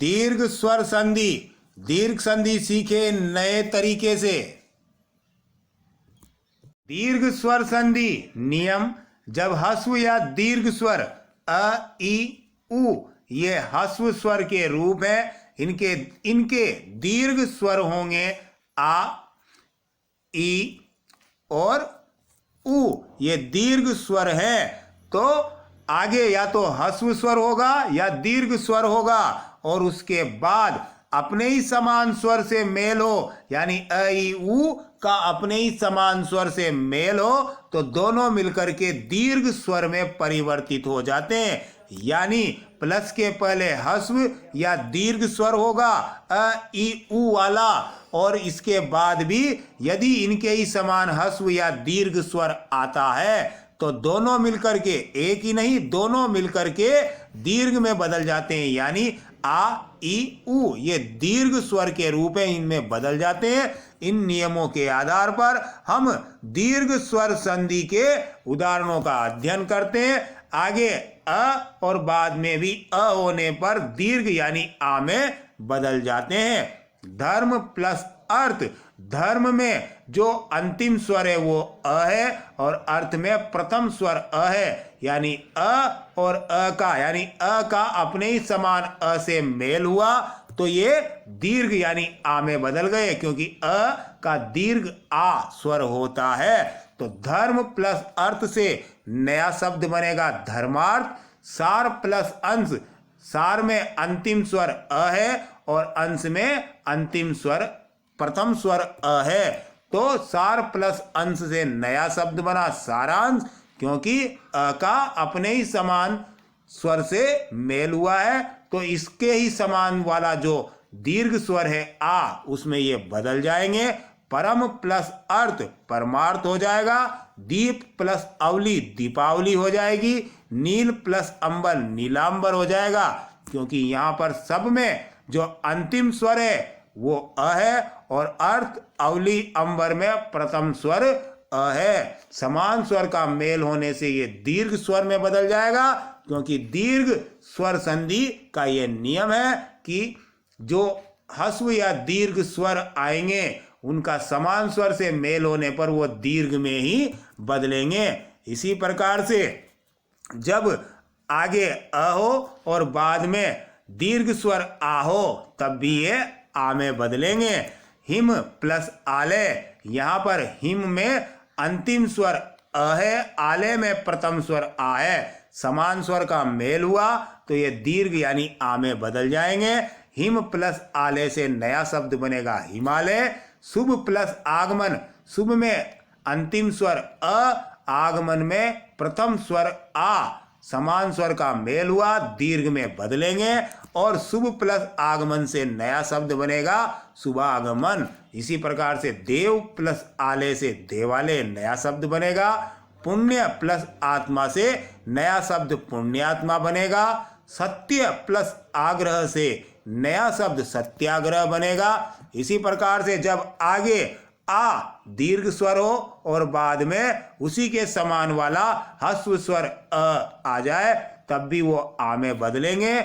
दीर्घ स्वर संधि, दीर्घ संधि सीखे नए तरीके से। दीर्घ स्वर संधि नियम, जब ह्रस्व या दीर्घ स्वर अ, ई, उ ये ह्रस्व स्वर के रूप हैं, इनके दीर्घ स्वर होंगे आ, ई और उ, ये दीर्घ स्वर है, तो आगे या तो ह्रस्व स्वर होगा या दीर्घ स्वर होगा, और उसके बाद अपने ही समान स्वर से मेल हो, यानी अ, ई, उ का अपने ही समान स्वर से मेल हो, तो दोनों मिलकर के दीर्घ स्वर में परिवर्तित हो जाते हैं। यानी प्लस के पहले ह्रस्व या दीर्घ स्वर होगा अ, ई, उ वाला, और इसके बाद भी यदि इनके ही समान ह्रस्व या दीर्घ स्वर आता है तो दोनों मिलकर के, एक ही नहीं दोनों मिलकर के दीर्घ में बदल जाते हैं। यानी आ, ई, उ ये दीर्घ स्वर के रूप में इनमें बदल जाते हैं। इन नियमों के आधार पर हम दीर्घ स्वर संधि के उदाहरणों का अध्ययन करते हैं। आगे अ और बाद में भी अ होने पर दीर्घ यानी आ में बदल जाते हैं। धर्म प्लस अर्थ, धर्म में जो अंतिम स्वर है वो अ है, और अर्थ में प्रथम स्वर अ है, यानी अ और अ का, यानी अ का अपने ही समान अ से मेल हुआ तो ये दीर्घ यानी आ में बदल गए, क्योंकि अ का दीर्घ आ स्वर होता है। तो धर्म प्लस अर्थ से नया शब्द बनेगा धर्मार्थ। सार प्लस अंश, सार में अंतिम स्वर अ है और अंश में अंतिम स्वर प्रथम स्वर अ है, तो सार प्लस अंश से नया शब्द बना सारांश, क्योंकि अ का अपने ही समान स्वर से मेल हुआ है, तो इसके ही समान वाला जो दीर्घ स्वर है आ, उसमें ये बदल जाएंगे। परम प्लस अर्थ परमार्थ हो जाएगा। दीप प्लस अवली दीपावली हो जाएगी। नील प्लस अंबर नीलांबर हो जाएगा, क्योंकि यहाँ पर सब में जो अंतिम स्वर है वो अ है, और अर्थ अवली अंबर में प्रथम स्वर अ है। समान स्वर का मेल होने से ये दीर्घ स्वर में बदल जाएगा, क्योंकि दीर्घ स्वर संधि का ये नियम है कि जो ह्रस्व या दीर्घ स्वर आएंगे उनका समान स्वर से मेल होने पर वो दीर्घ में ही बदलेंगे। इसी प्रकार से जब आगे अ हो और बाद में दीर्घ स्वर आ हो तब भी ये आ में बदलेंगे। हिम प्लस आले, यहाँ पर हिम में अंतिम स्वर अ है, आले में प्रथम स्वर आ है, समान स्वर का मेल हुआ तो ये दीर्घ यानी आ में बदल जाएंगे। हिम प्लस आले से नया शब्द बनेगा हिमालय। शुभ प्लस आगमन, शुभ में अंतिम स्वर अ, आगमन में प्रथम स्वर आ, समान स्वर का मेल हुआ, दीर्घ में बदलेंगे, और शुभ प्लस आगमन से नया शब्द बनेगा शुभागमन। इसी प्रकार से देव प्लस आले से देवालय नया शब्द बनेगा। पुण्य प्लस आत्मा से नया शब्द पुण्यात्मा बनेगा। सत्य प्लस आग्रह से नया शब्द सत्याग्रह बनेगा। इसी प्रकार से जब आगे आ दीर्घ स्वर हो और बाद में उसी के समान वाला ह्रस्व स्वर अ आ जाए तब भी वो आ में बदलेंगे।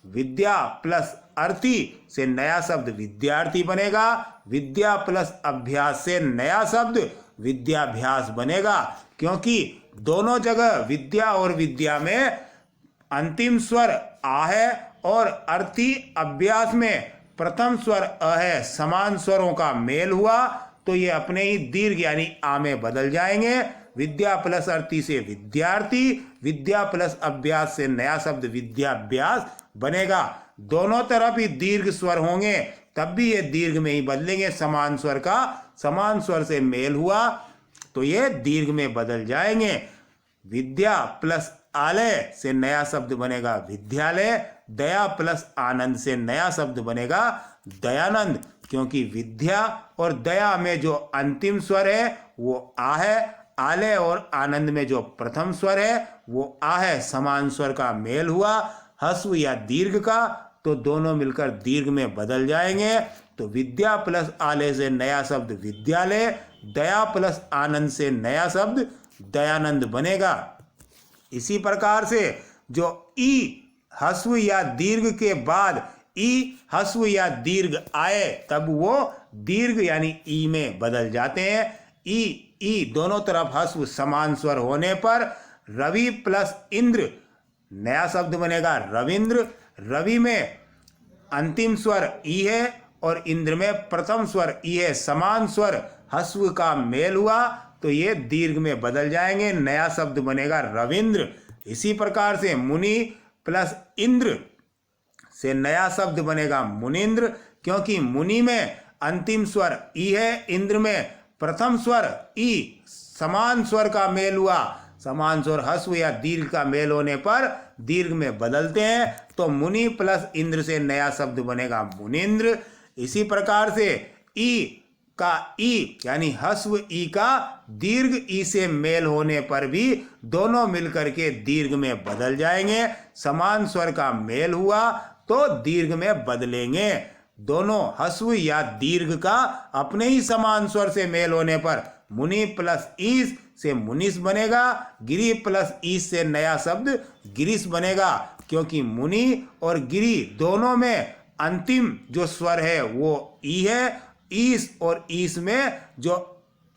विद्या प्लस अर्थी से नया शब्द विद्यार्थी बनेगा। विद्या प्लस अभ्यास से नया शब्द विद्याभ्यास बनेगा, क्योंकि दोनों जगह विद्या और विद्या में अंतिम स्वर आ है और अर्थी अभ्यास में प्रथम स्वर अ है, समान स्वरों का मेल हुआ तो ये अपने ही दीर्घ यानी आ में बदल जाएंगे। विद्या प्लस अर्थी से विद्यार्थी, विद्या प्लस अभ्यास से नया शब्द विद्याभ्यास बनेगा। दोनों तरफ ही दीर्घ स्वर होंगे तब भी ये दीर्घ में ही बदलेंगे। समान स्वर का समान स्वर से मेल हुआ तो ये दीर्घ में बदल जाएंगे। विद्या प्लस आलय से नया शब्द बनेगा विद्यालय। दया प्लस आनंद से नया शब्द बनेगा दयानंद, क्योंकि विद्या और दया में जो अंतिम स्वर है वो आ है, आलय और आनंद में जो प्रथम स्वर है वो आ है, समान स्वर का मेल हुआ ह्रस्व या दीर्घ का तो दोनों मिलकर दीर्घ में बदल जाएंगे। तो विद्या प्लस आलय से नया शब्द विद्यालय, दया प्लस आनंद से नया शब्द दयानंद बनेगा। इसी प्रकार से जो ई ह्रस्व या दीर्घ के बाद ई हस्व या दीर्घ आए तब वो दीर्घ यानी ई में बदल जाते हैं। ई दोनों तरफ हस्व समान स्वर होने पर रवि प्लस इंद्र नया शब्द बनेगा रविंद्र। रवि में अंतिम स्वर ई है और इंद्र में प्रथम स्वर ई है, समान स्वर हस्व का मेल हुआ तो ये दीर्घ में बदल जाएंगे, नया शब्द बनेगा रविंद्र। इसी प्रकार से मुनि प्लस इंद्र से नया शब्द बनेगा मुनिंद्र, क्योंकि मुनि में अंतिम स्वर ई है, इंद्र में प्रथम स्वर ई, समान स्वर का मेल हुआ, समान स्वर हस्व या दीर्घ का मेल होने पर दीर्घ में बदलते हैं तो मुनि प्लस इंद्र से नया शब्द बनेगा मुनिंद्र। इसी प्रकार से ई का ई यानी हस्व ई का दीर्घ ई से मेल होने पर भी दोनों मिलकर के दीर्घ में बदल जाएंगे, समान स्वर का मेल हुआ तो दीर्घ में बदलेंगे। दोनों हस्व या दीर्घ का अपने ही समान स्वर से मेल होने पर मुनि प्लस ईस से मुनिस बनेगा, गिरी प्लस ईस से नया शब्द गिरीश बनेगा, क्योंकि मुनि और गिरी दोनों में अंतिम जो स्वर है वो ई है, ईस और ईस में जो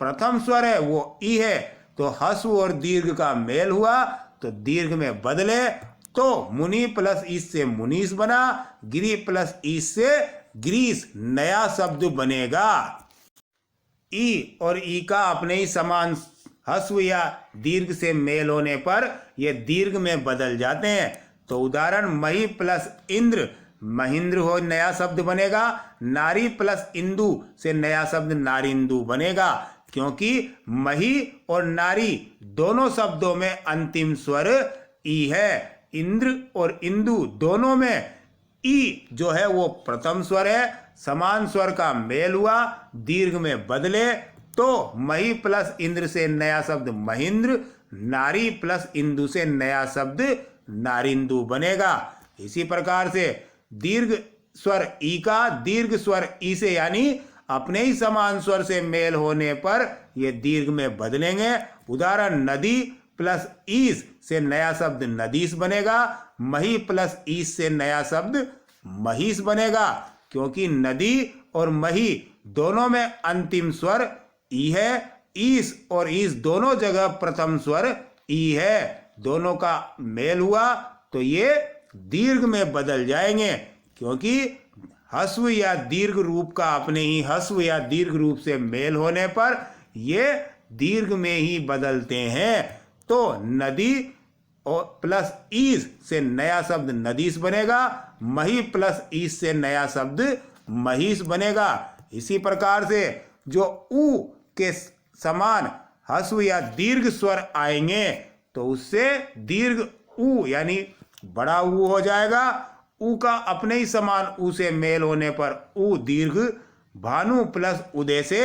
प्रथम स्वर है वो ई है, तो हस्व और दीर्घ का मेल हुआ तो दीर्घ में बदले तो मुनि प्लस ईस से मुनीस बना, गिरी प्लस ईस से गिरीश नया शब्द बनेगा। ई और ई का अपने ही समान हस्व या दीर्घ से मेल होने पर ये दीर्घ में बदल जाते हैं। तो उदाहरण मही प्लस इंद्र महेंद्र हो, नया शब्द बनेगा। नारी प्लस इंदु से नया शब्द नारिंदु बनेगा, क्योंकि मही और नारी दोनों शब्दों में अंतिम स्वर ई है। इंद्र और इंदु दोनों में ई जो है वो प्रथम स्वर है, समान स्वर का मेल हुआ, दीर्घ में बदले तो मही प्लस इंद्र से नया शब्द महेंद्र, नारी प्लस इंदु से नया शब्द नारिंदु बनेगा। इसी प्रकार से दीर्घ स्वर ई का दीर्घ स्वर ई से यानी अपने ही समान स्वर से मेल होने पर ये दीर्घ में बदलेंगे। उदाहरण नदी प्लस ईस से नया शब्द नदीस बनेगा, मही प्लस ईस से नया शब्द महीस बनेगा, क्योंकि नदी और मही दोनों में अंतिम स्वर ई है, ईस और ईस दोनों जगह प्रथम स्वर ई है, दोनों का मेल हुआ तो ये दीर्घ में बदल जाएंगे, क्योंकि हस्व या दीर्घ रूप का अपने ही हस्व या दीर्घ रूप से मेल होने पर ये दीर्घ में ही बदलते हैं। तो नदी और प्लस ईस से नया शब्द नदीस बनेगा, मही प्लस ईस से नया शब्द महीस बनेगा। इसी प्रकार से जो ऊ के समान हस्व या दीर्घ स्वर आएंगे तो उससे दीर्घ ऊ यानी बड़ा ऊ हो जाएगा। ऊ का अपने ही समान ऊ से मेल होने पर ऊ दीर्घ, भानु प्लस उदय से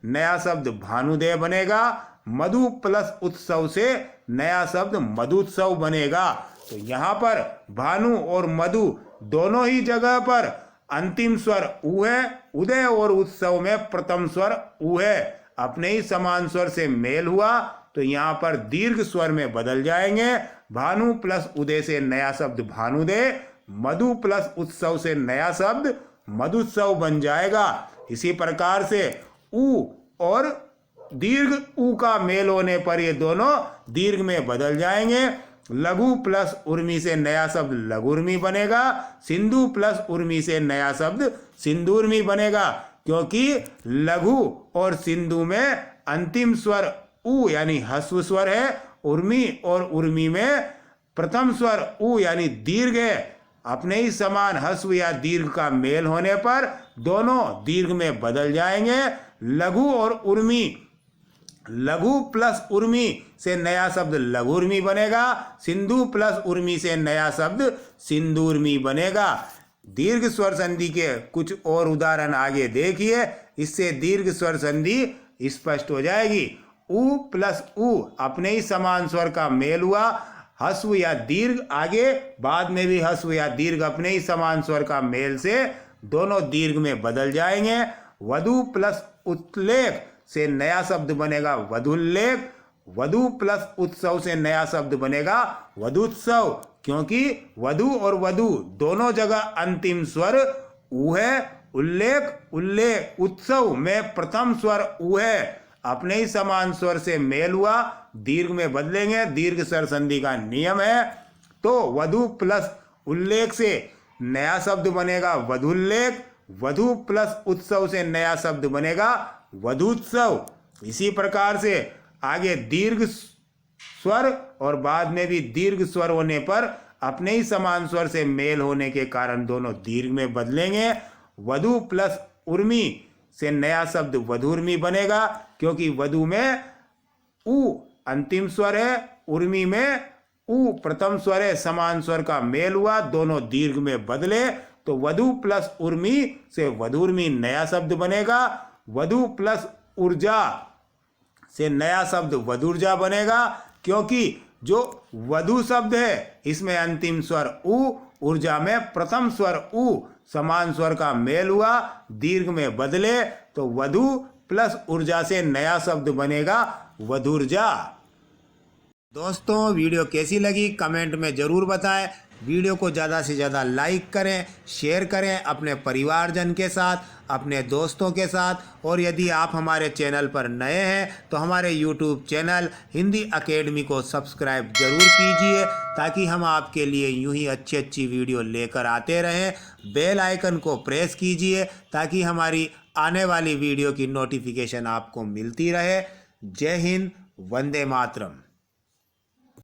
नया शब्द भानुदय बनेगा, मधु प्लस उत्सव से नया शब्द मधुत्सव बनेगा। तो यहाँ पर भानु और मधु दोनों ही जगह पर अंतिम स्वर ऊ है, उदय और उत्सव में प्रथम स्वर ऊ है, अपने ही समान स्वर से मेल हुआ तो यहाँ पर दीर्घ स्वर में बदल जाएंगे। भानु प्लस उदय से नया शब्द भानुदय, मधु प्लस उत्सव से नया शब्द मधुत्सव बन जाएगा। इसी प्रकार से ऊ और दीर्घ ऊ का मेल होने पर ये दोनों दीर्घ में बदल जाएंगे। लघु प्लस उर्मी से नया शब्द लघुर्मी बनेगा, सिंधु प्लस उर्मी से नया शब्द सिंदूर्मी बनेगा, क्योंकि लघु और सिंधु में अंतिम स्वर ऊ यानी हस्व स्वर है, उर्मी और उर्मी में प्रथम स्वर ऊ यानी दीर्घ है, अपने ही समान हस्व या दीर्घ का मेल होने पर दोनों दीर्घ में बदल जाएंगे। लघु और उर्मी, लघु प्लस उर्मी से नया शब्द लघुर्मी बनेगा, सिंधु प्लस उर्मी से नया शब्द सिंदूर्मी बनेगा। दीर्घ स्वर संधि के कुछ और उदाहरण आगे देखिए, इससे दीर्घ स्वर संधि स्पष्ट हो जाएगी। ऊ प्लस ऊ अपने ही समान स्वर का मेल हुआ, हस्व या दीर्घ आगे बाद में भी हस्व या दीर्घ अपने ही समान स्वर का मेल से दोनों दीर्घ में बदल जाएंगे। वधु प्लस उत्लेख से नया शब्द बनेगा वधुल्लेख, वधु प्लस उत्सव से नया शब्द बनेगा वधुत्सव, क्योंकि वधु और वधु दोनों जगह अंतिम स्वर उ है। उल्लेख उल्लेख उत्सव में प्रथम स्वर उ है, अपने ही समान स्वर से मेल हुआ, दीर्घ में बदलेंगे, दीर्घ स्वर संधि का नियम है। तो वधु प्लस उल्लेख से नया शब्द बनेगा वधुल्लेख, वधु प्लस उत्सव से नया शब्द बनेगा वधुत्सव। इसी प्रकार से आगे दीर्घ स्वर और बाद में भी दीर्घ स्वर होने पर अपने ही समान स्वर से मेल होने के कारण दोनों दीर्घ में बदलेंगे। वधु प्लस उर्मी से नया शब्द वधुर्मी बनेगा, क्योंकि वधु में उ अंतिम स्वर है, उर्मी में उ प्रथम स्वर है, समान स्वर का मेल हुआ, दोनों दीर्घ में बदले तो वधु प्लस उर्मी से वधुर्मी नया शब्द बनेगा। वधु प्लस ऊर्जा से नया शब्द वधुर्जा बनेगा, क्योंकि जो वधु शब्द है इसमें अंतिम स्वर उ, ऊर्जा में प्रथम स्वर उ, समान स्वर का मेल हुआ, दीर्घ में बदले तो वधु प्लस ऊर्जा से नया शब्द बनेगा वधुर्जा। दोस्तों वीडियो कैसी लगी कमेंट में ज़रूर बताएं। वीडियो को ज़्यादा से ज़्यादा लाइक करें, शेयर करें अपने परिवारजन के साथ, अपने दोस्तों के साथ। और यदि आप हमारे चैनल पर नए हैं तो हमारे यूट्यूब चैनल हिंदी एकेडमी को सब्सक्राइब ज़रूर कीजिए, ताकि हम आपके लिए यूं ही अच्छी अच्छी वीडियो लेकर आते रहें। बेल आइकन को प्रेस कीजिए ताकि हमारी आने वाली वीडियो की नोटिफिकेशन आपको मिलती रहे। जय हिंद, वंदे मातरम।